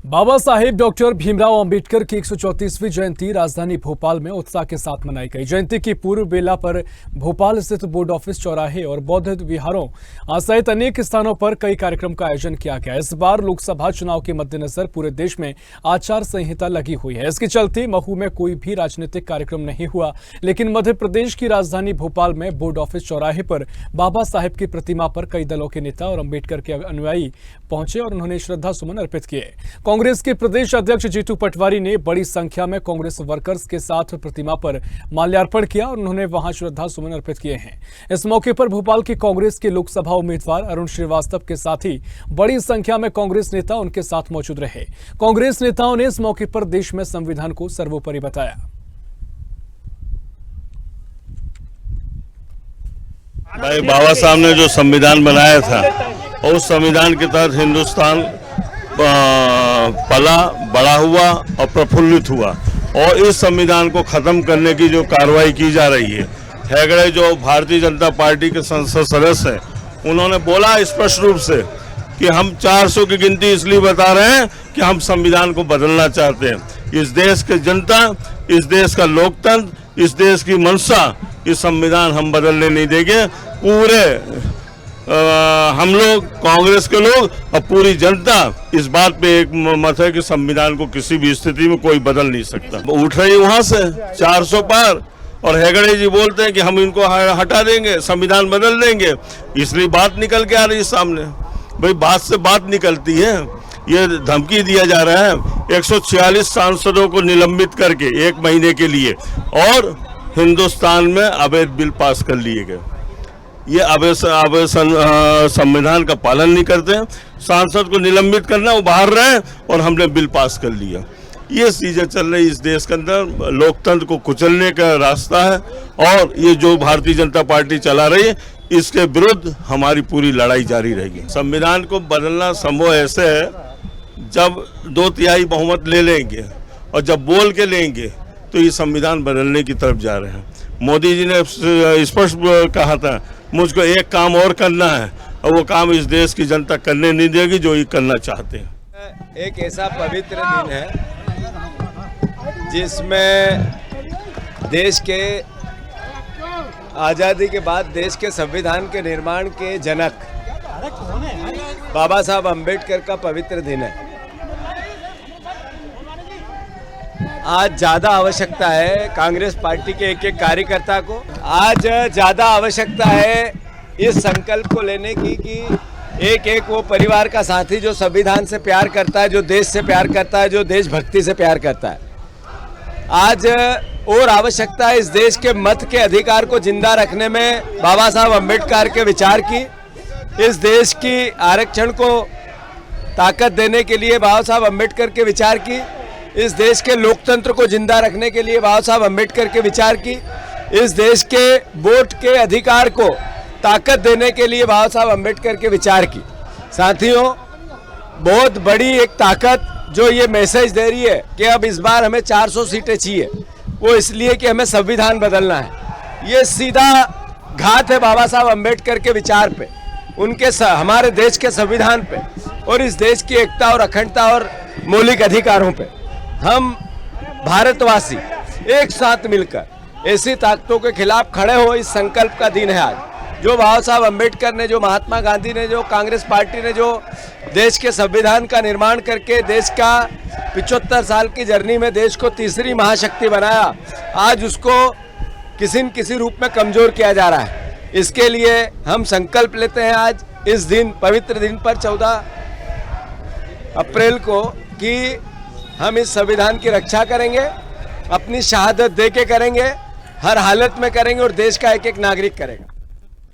Baba Saheb doctor Bhimrao Ambedkar की 134वीं जयंती राजधानी भोपाल में उत्साह के साथ मनाई गई। जयंती की पूर्व बेला पर भोपाल स्थित बोर्ड ऑफिस चौराहे और बौद्ध विहारों सहित अनेक स्थानों पर कई कार्यक्रम का आयोजन किया गया। इस बार लोकसभा चुनाव के मद्देनजर पूरे देश में आचार संहिता लगी हुई है। इसके चलते महू में कोई भी राजनीतिक कार्यक्रम नहीं हुआ, लेकिन मध्य प्रदेश की राजधानी भोपाल में बोर्ड ऑफिस चौराहे पर बाबा साहेब की प्रतिमा पर कई दलों के नेता और अंबेडकर के अनुयायी पहुंचे और उन्होंने श्रद्धा सुमन अर्पित किए। कांग्रेस के प्रदेश अध्यक्ष जीतू पटवारी ने बड़ी संख्या में कांग्रेस वर्कर्स के साथ प्रतिमा पर माल्यार्पण किया और उन्होंने वहां श्रद्धा सुमन अर्पित किए हैं। इस मौके पर भोपाल की कांग्रेस के लोकसभा उम्मीदवार अरुण श्रीवास्तव के साथ ही बड़ी संख्या में कांग्रेस नेता उनके साथ मौजूद रहे। कांग्रेस नेताओं ने इस मौके पर देश में संविधान को सर्वोपरि बताया। भाई बाबा साहब ने जो संविधान बनाया था और उस संविधान के तहत हिंदुस्तान पला, बड़ा हुआ और प्रफुल्लित हुआ, और इस संविधान को खत्म करने की जो कार्रवाई की जा रही है, हेगड़े जो भारतीय जनता पार्टी के संसद सदस्य हैं, उन्होंने बोला स्पष्ट रूप से कि हम 400 की गिनती इसलिए बता रहे हैं कि हम संविधान को बदलना चाहते हैं। इस देश की जनता, इस देश का लोकतंत्र, इस देश की मंशा, इस संविधान हम बदलने नहीं देंगे। पूरे हम लोग, कांग्रेस के लोग और पूरी जनता इस बात पे एक मत है कि संविधान को किसी भी स्थिति में कोई बदल नहीं सकता। उठ रही वहां से 400 पार, और हेगड़े जी बोलते हैं कि हम इनको हटा देंगे, संविधान बदल देंगे, इसलिए बात निकल के आ रही है सामने। भाई बात से बात निकलती है। ये धमकी दिया जा रहा है 146 सांसदों को निलंबित करके 1 महीने के लिए, और हिंदुस्तान में अवैध बिल पास कर लिए गए। ये अवैध संविधान का पालन नहीं करते हैं। सांसद को निलंबित करना, वो बाहर रहे, और हमने बिल पास कर लिया। ये चीजें चल रही इस देश के अंदर, लोकतंत्र को कुचलने का रास्ता है, और ये जो भारतीय जनता पार्टी चला रही है, इसके विरुद्ध हमारी पूरी लड़ाई जारी रहेगी। संविधान को बदलना संभव ऐसे है जब 2/3 बहुमत ले लेंगे, और जब बोल के लेंगे तो ये संविधान बदलने की तरफ जा रहे हैं। मोदी जी ने स्पष्ट कहा था, मुझको एक काम और करना है, और वो काम इस देश की जनता करने नहीं देगी जो ये करना चाहते हैं। एक ऐसा पवित्र दिन है जिसमें देश के आज़ादी के बाद देश के संविधान के निर्माण के जनक बाबा साहब अंबेडकर का पवित्र दिन है। आज ज़्यादा आवश्यकता है कांग्रेस पार्टी के एक एक कार्यकर्ता को, आज ज़्यादा आवश्यकता है इस संकल्प को लेने की कि एक एक वो परिवार का साथी जो संविधान से प्यार करता है, जो देश से प्यार करता है, जो देशभक्ति से प्यार करता है। आज और आवश्यकता है इस देश के मत के अधिकार को जिंदा रखने में बाबा साहब अंबेडकर के विचार की, इस देश की आरक्षण को ताकत देने के लिए बाबा साहब अंबेडकर के विचार की, इस देश के लोकतंत्र को जिंदा रखने के लिए बाबा साहब अंबेडकर के विचार की, इस देश के वोट के अधिकार को ताकत देने के लिए बाबा साहब अंबेडकर के विचार की। साथियों, बहुत बड़ी एक ताकत जो ये मैसेज दे रही है कि अब इस बार हमें 400 सीटें चाहिए, वो इसलिए कि हमें संविधान बदलना है। ये सीधा घात है बाबा साहब अंबेडकर के विचार पे, उनके हमारे देश के संविधान पे, और इस देश की एकता और अखंडता और मौलिक अधिकारों पे। हम भारतवासी एक साथ मिलकर ऐसी ताकतों के खिलाफ खड़े हो, इस संकल्प का दिन है आज। जो बाबा साहब अंबेडकर ने, जो महात्मा गांधी ने, जो कांग्रेस पार्टी ने जो देश के संविधान का निर्माण करके देश का 75 साल की जर्नी में देश को तीसरी महाशक्ति बनाया, आज उसको किसी न किसी रूप में कमजोर किया जा रहा है। इसके लिए हम संकल्प लेते हैं आज इस दिन, पवित्र दिन पर 14 अप्रैल को, कि हम इस संविधान की रक्षा करेंगे, अपनी शहादत दे के करेंगे, हर हालत में करेंगे, और देश का एक एक नागरिक करेगा।